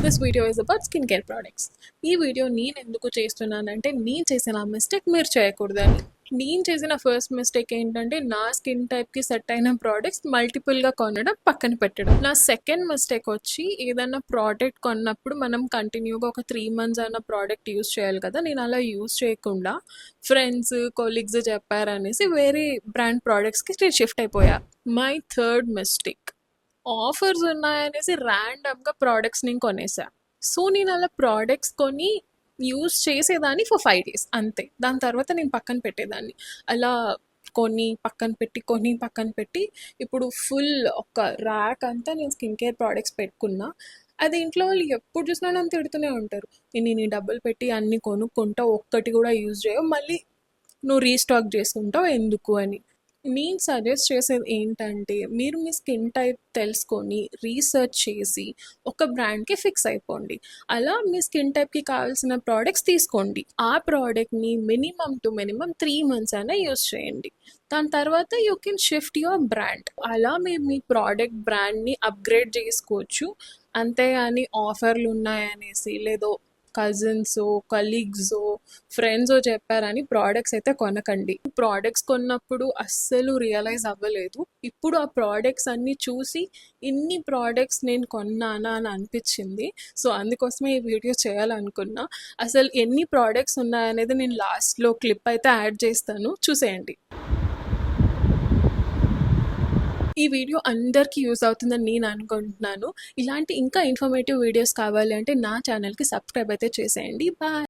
This video is about skin care products. ఈ video నేను ఎందుకు చేస్తున్నానంటే నేను చేసిన మిస్టేక్ మీరు చేయకూడదని. నేను చేసిన ఫస్ట్ మిస్టేక్ ఏంటంటే నా స్కిన్ టైప్కి సెట్ అయిన ప్రోడక్ట్స్ మల్టిపుల్గా కొనడం పక్కన పెట్టడం. నా సెకండ్ మిస్టేక్ వచ్చి ఏదైనా ప్రోడక్ట్ కొన్నప్పుడు మనం కంటిన్యూగా ఒక 3 months అన్న ప్రోడక్ట్ యూస్ చేయాలి కదా, నేను అలా యూస్ చేయకుండా ఫ్రెండ్స్ కొలీగ్స్ చెప్పారనేసి వేరే బ్రాండ్ ప్రోడక్ట్స్కి షిఫ్ట్ అయిపోయా. మై థర్డ్ మిస్టేక్, ఆఫర్స్ ఉన్నాయనేసి ర్యాండమ్గా ప్రోడక్ట్స్ నేను కొనేసా. సో నేను అలా ప్రోడక్ట్స్ కొని యూస్ చేసేదాన్ని ఫర్ 5 days అంతే. దాని తర్వాత నేను పక్కన పెట్టేదాన్ని. అలా కొని పక్కన పెట్టి ఇప్పుడు ఫుల్ ఒక ర్యాక్ అంతా నేను స్కిన్ కేర్ ప్రోడక్ట్స్ పెట్టుకున్నా. అది ఇంట్లో వాళ్ళు ఎప్పుడు చూసినా నన్ను తిడుతూనే ఉంటారు, నేను డబ్బులు పెట్టి అన్ని కొనుక్కుంటావు, ఒక్కటి కూడా యూజ్ చేయవు, మళ్ళీ నువ్వు రీస్టాక్ చేసుకుంటావు ఎందుకు అని. నేను సజెస్ట్ చేసేది ఏంటంటే మీరు మీ స్కిన్ టైప్ తెలుసుకొని రీసెర్చ్ చేసి ఒక బ్రాండ్కి ఫిక్స్ అయిపోండి. అలా మీ స్కిన్ టైప్కి కావాల్సిన ప్రోడక్ట్స్ తీసుకోండి. ఆ ప్రోడక్ట్ని మినిమం 3 months అయినా యూస్ చేయండి. దాని తర్వాత you can shift your brand. అలా మీరు మీ ప్రోడక్ట్ బ్రాండ్ని అప్గ్రేడ్ చేసుకోవచ్చు. అంతేగాని ఆఫర్లు ఉన్నాయనేసి లేదో కజిన్స్ కలీగ్స్ ఫ్రెండ్స్ చెప్పారని ప్రోడక్ట్స్ అయితే కొనకండి. ప్రోడక్ట్స్ కొన్నప్పుడు అస్సలు రియలైజ్ అవ్వలేదు. ఇప్పుడు ఆ ప్రోడక్ట్స్ అన్నీ చూసి ఇన్ని ప్రోడక్ట్స్ నేను కొన్నానా అని అనిపించింది. సో అందుకోసమే ఈ వీడియో చేయాలనుకున్నా. అసలు ఎన్ని ప్రోడక్ట్స్ ఉన్నాయనేది నేను లాస్ట్లో క్లిప్ అయితే యాడ్ చేస్తాను, చూసేయండి. ఈ వీడియో అందరికీ యూజ్ అవుతుందని నేను అనుకుంటున్నాను. ఇలాంటి ఇంకా ఇన్ఫర్మేటివ్ వీడియోస్ కావాలి అంటే నా ఛానల్కి సబ్స్క్రైబ్ అయితే చేసేయండి. బాయ్.